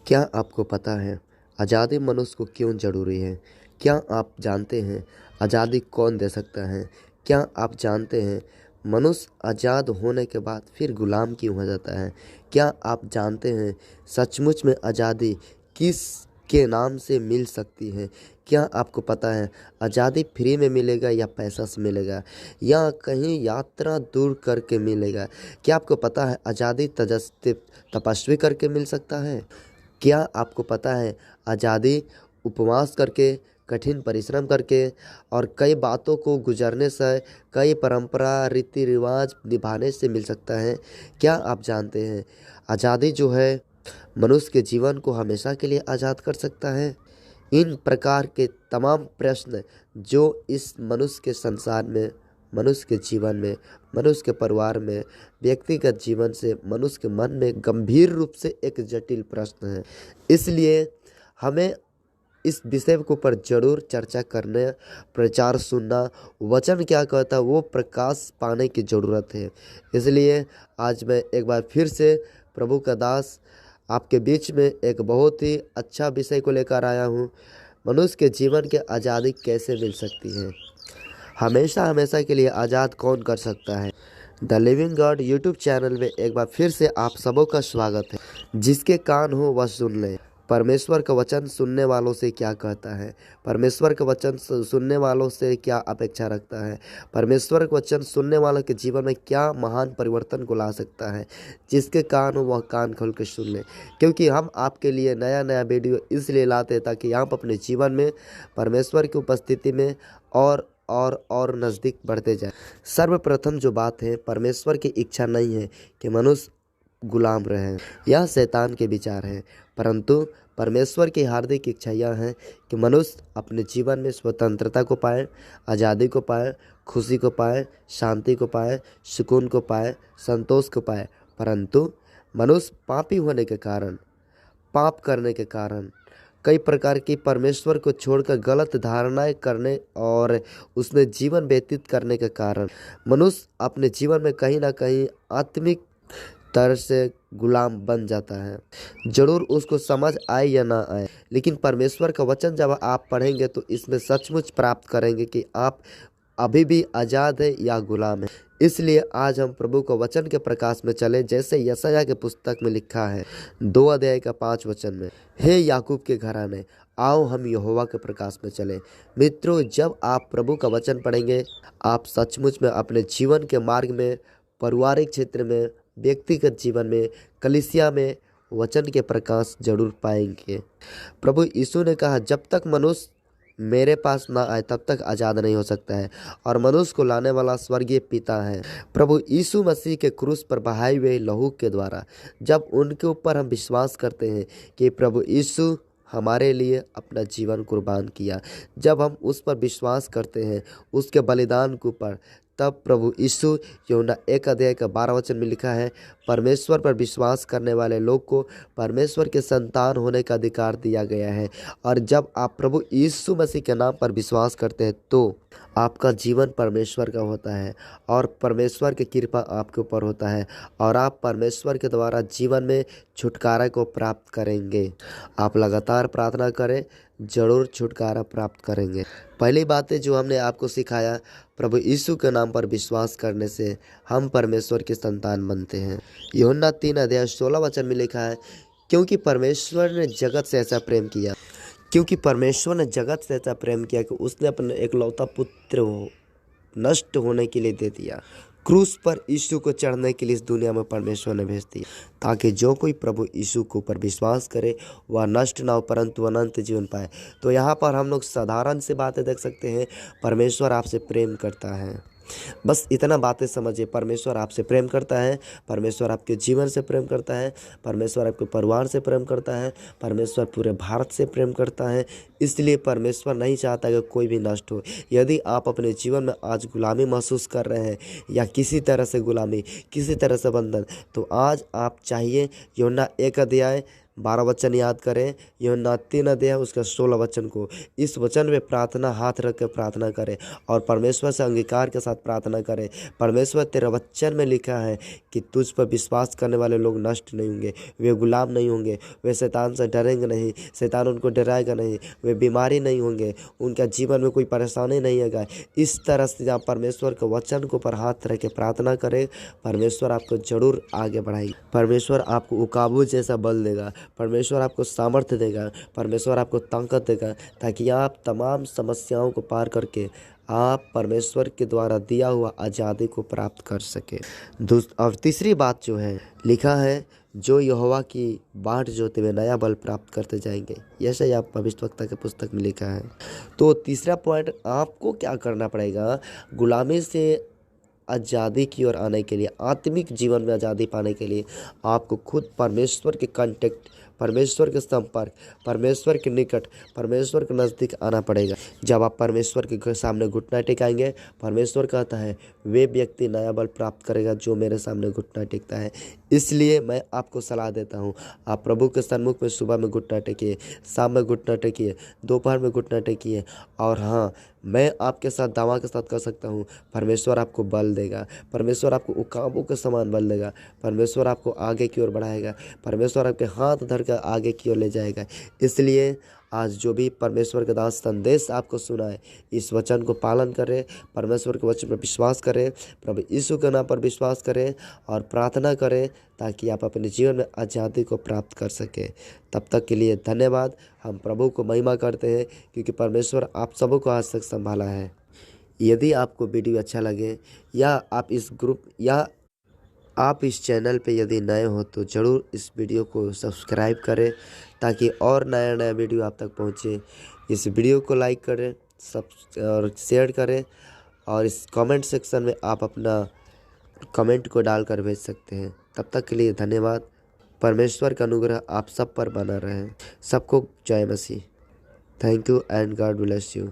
क्या आपको पता है आज़ादी मनुष्य को क्यों ज़रूरी है? क्या आप जानते हैं आज़ादी कौन दे सकता है? क्या आप जानते हैं मनुष्य आज़ाद होने के बाद फिर गुलाम क्यों हो जाता है? क्या आप जानते हैं सचमुच में आज़ादी किस के नाम से मिल सकती है? क्या आपको पता है आज़ादी फ्री में मिलेगा या पैसा से मिलेगा या कहीं यात्रा दूर करके मिलेगा? क्या आपको पता है आज़ादी तपस्वी करके मिल सकता है? क्या आपको पता है आज़ादी उपवास करके, कठिन परिश्रम करके और कई बातों को गुजरने से, कई परंपरा रीति रिवाज निभाने से मिल सकता है? क्या आप जानते हैं आज़ादी जो है मनुष्य के जीवन को हमेशा के लिए आज़ाद कर सकता है? इन प्रकार के तमाम प्रश्न जो इस मनुष्य के संसार में, मनुष्य के जीवन में, मनुष्य के परिवार में, व्यक्तिगत जीवन से मनुष्य के मन में गंभीर रूप से एक जटिल प्रश्न है। इसलिए हमें इस विषय के ऊपर जरूर चर्चा करने, प्रचार सुनना, वचन क्या कहता है वो प्रकाश पाने की ज़रूरत है। इसलिए आज मैं एक बार फिर से प्रभु का दास आपके बीच में एक बहुत ही अच्छा विषय को लेकर आया हूँ। मनुष्य के जीवन के आज़ादी कैसे मिल सकती है? हमेशा हमेशा के लिए आज़ाद कौन कर सकता है? The living God YouTube channel में एक बार फिर से आप सबों का स्वागत है। जिसके कान हो वह सुन ले। परमेश्वर का वचन सुनने वालों से क्या कहता है? परमेश्वर का वचन सुनने वालों से क्या अपेक्षा रखता है? परमेश्वर का वचन सुनने वालों के जीवन में क्या महान परिवर्तन को ला सकता है? जिसके कान हो वह कान खोल के सुन ले, क्योंकि हम आपके लिए नया नया वीडियो इसलिए लाते हैं ताकि आप अपने जीवन में परमेश्वर की उपस्थिति में और नज़दीक बढ़ते जाए। सर्वप्रथम जो बात है, परमेश्वर की इच्छा नहीं है कि मनुष्य गुलाम रहे। यह शैतान के विचार है, परंतु परमेश्वर की हार्दिक इच्छा यह है कि मनुष्य अपने जीवन में स्वतंत्रता को पाए, आज़ादी को पाए, खुशी को पाए, शांति को पाए, सुकून को पाए, संतोष को पाए। परंतु मनुष्य पापी होने के कारण, पाप करने के कारण, कई प्रकार की परमेश्वर को छोड़कर गलत धारणाएं करने और उसमें जीवन व्यतीत करने के कारण मनुष्य अपने जीवन में कहीं ना कहीं आत्मिक तरह से गुलाम बन जाता है। जरूर उसको समझ आए या ना आए, लेकिन परमेश्वर का वचन जब आप पढ़ेंगे तो इसमें सचमुच प्राप्त करेंगे कि आप अभी भी आज़ाद है या गुलाम है। इसलिए आज हम प्रभु को वचन के प्रकाश में चले, जैसे यशायाह के पुस्तक में लिखा है 2 अध्याय का 5 वचन में, हे याकूब के घराने, आओ हम यहोवा के प्रकाश में चले। मित्रों, जब आप प्रभु का वचन पढ़ेंगे आप सचमुच में अपने जीवन के मार्ग में, पारिवारिक क्षेत्र में, व्यक्तिगत जीवन में, कलीसिया में वचन के प्रकाश जरूर पाएंगे। प्रभु यीशु ने कहा, जब तक मनुष्य मेरे पास ना आए तब तक आज़ाद नहीं हो सकता है, और मनुष्य को लाने वाला स्वर्गीय पिता है। प्रभु यीशु मसीह के क्रूस पर बहाए हुए लहू के द्वारा जब उनके ऊपर हम विश्वास करते हैं कि प्रभु यीशु हमारे लिए अपना जीवन कुर्बान किया, जब हम उस पर विश्वास करते हैं उसके बलिदान के ऊपर, तब प्रभु यीशु, यूहन्ना 1 अध्याय का 12 वचन में लिखा है, परमेश्वर पर विश्वास करने वाले लोग को परमेश्वर के संतान होने का अधिकार दिया गया है। और जब आप प्रभु यीशु मसीह के नाम पर विश्वास करते हैं तो आपका जीवन परमेश्वर का होता है और परमेश्वर की कृपा आपके ऊपर होता है और आप परमेश्वर के द्वारा जीवन में छुटकारा को प्राप्त करेंगे। आप लगातार प्रार्थना करें, जरूर छुटकारा प्राप्त करेंगे। पहली बातें जो हमने आपको सिखाया, प्रभु यीशु के नाम पर विश्वास करने से हम परमेश्वर के संतान बनते हैं। यूहन्ना 3 अध्याय 16 वचन में लिखा है, क्योंकि परमेश्वर ने जगत से ऐसा प्रेम किया, क्योंकि परमेश्वर ने जगत से ऐसा प्रेम किया कि उसने अपने एकलौता पुत्र को नष्ट होने के लिए दे दिया। क्रूस पर यीशु को चढ़ने के लिए इस दुनिया में परमेश्वर ने भेज दिया, ताकि जो कोई प्रभु यीशु के ऊपर विश्वास करे वह नष्ट ना हो परंतु अनंत जीवन पाए। तो यहाँ पर हम लोग साधारण सी बातें देख सकते हैं, परमेश्वर आपसे प्रेम करता है। बस इतना बातें समझिए, परमेश्वर आपसे प्रेम करता है, परमेश्वर आपके जीवन से प्रेम करता है, परमेश्वर आपके परिवार से प्रेम करता है, परमेश्वर पूरे भारत से प्रेम करता है। इसलिए परमेश्वर नहीं चाहता कि कोई भी नष्ट हो। यदि आप अपने जीवन में आज गुलामी महसूस कर रहे हैं या किसी तरह से गुलामी, किसी तरह से बंधन, तो आज आप चाहिए यूहन्ना 1 अध्याय 12 वचन याद करें, यूहन्ना 3 अध्याय उसका 16 वचन को। इस वचन में प्रार्थना हाथ रख कर प्रार्थना करें और परमेश्वर से अंगीकार के साथ प्रार्थना करें। परमेश्वर तेरे वचन में लिखा है कि तुझ पर विश्वास करने वाले लोग नष्ट नहीं होंगे, वे गुलाम नहीं होंगे, वे शैतान से डरेंगे नहीं, शैतान उनको डराएगा नहीं, वे बीमारी नहीं होंगे, उनका जीवन में कोई परेशानी नहीं आएगा। इस तरह से आप परमेश्वर के वचन के ऊपर हाथ रख के प्रार्थना करें, परमेश्वर आपको जरूर आगे बढ़ाएगा। परमेश्वर आपको उकाबू जैसा बल देगा, परमेश्वर आपको सामर्थ्य देगा, परमेश्वर आपको ताकत देगा, ताकि आप तमाम समस्याओं को पार करके आप परमेश्वर के द्वारा दिया हुआ आज़ादी को प्राप्त कर सके। और तीसरी बात जो है, लिखा है जो यहोवा की बाट जोते हुए नया बल प्राप्त करते जाएंगे। यशायाह भविष्यवक्ता की पुस्तक में लिखा है। तो तीसरा पॉइंट, आपको क्या करना पड़ेगा गुलामी से आज़ादी की ओर आने के लिए, आत्मिक जीवन में आज़ादी पाने के लिए आपको खुद परमेश्वर के कांटेक्ट, परमेश्वर के संपर्क, परमेश्वर के निकट, परमेश्वर के नज़दीक आना पड़ेगा। जब आप परमेश्वर के सामने घुटना टेकाएंगे, परमेश्वर कहता है वे व्यक्ति नया बल प्राप्त करेगा जो मेरे सामने घुटना टेकता है। इसलिए मैं आपको सलाह देता हूँ, आप प्रभु के सन्मुख में सुबह में घुटना टेकिए, शाम में घुटना टेकिए, दोपहर में घुटना टेकिए। और हाँ, मैं आपके साथ दावा के साथ कह सकता हूँ, परमेश्वर आपको बल देगा, परमेश्वर आपको उकाबों के समान बल देगा, परमेश्वर आपको आगे की ओर बढ़ाएगा, परमेश्वर आपके हाथ धर कर आगे की ओर ले जाएगा। इसलिए आज जो भी परमेश्वर के दास संदेश आपको सुनाए, इस वचन को पालन करें, परमेश्वर के वचन पर विश्वास करें, प्रभु यीशु के नाम पर विश्वास करें और प्रार्थना करें, ताकि आप अपने जीवन में आज़ादी को प्राप्त कर सकें। तब तक के लिए धन्यवाद। हम प्रभु को महिमा करते हैं, क्योंकि परमेश्वर आप सबको आज तक संभाला है। यदि आपको वीडियो अच्छा लगे, या आप इस ग्रुप या आप इस चैनल पे यदि नए हो, तो ज़रूर इस वीडियो को सब्सक्राइब करें, ताकि और नया नया वीडियो आप तक पहुँचे। इस वीडियो को लाइक करें, सब और शेयर करें, और इस कमेंट सेक्शन में आप अपना कमेंट को डालकर भेज सकते हैं। तब तक के लिए धन्यवाद। परमेश्वर का अनुग्रह आप सब पर बना रहे। सबको जय मसीह। Thank you and God bless you.